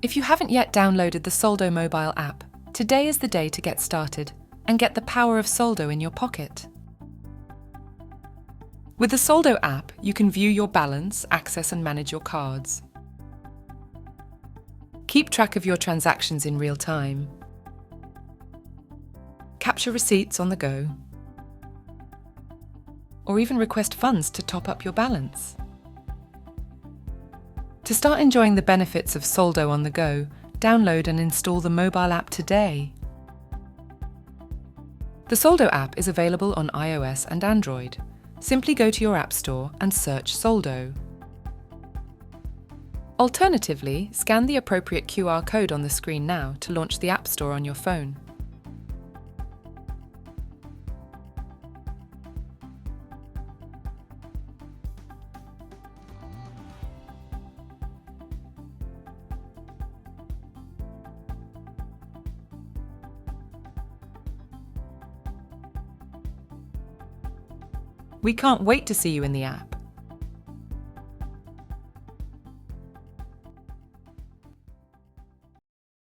If you haven't yet downloaded the Soldo mobile app, today is the day to get started and get the power of Soldo in your pocket. With the Soldo app, you can view your balance, access and manage your cards. Keep track of your transactions in real time. Capture receipts on the go. Or even request funds to top up your balance. To start enjoying the benefits of Soldo on the go, download and install the mobile app today. The Soldo app is available on iOS and Android. Simply go to your App Store and search Soldo. Alternatively, scan the appropriate QR code on the screen now to launch the App Store on your phone. We can't wait to see you in the app.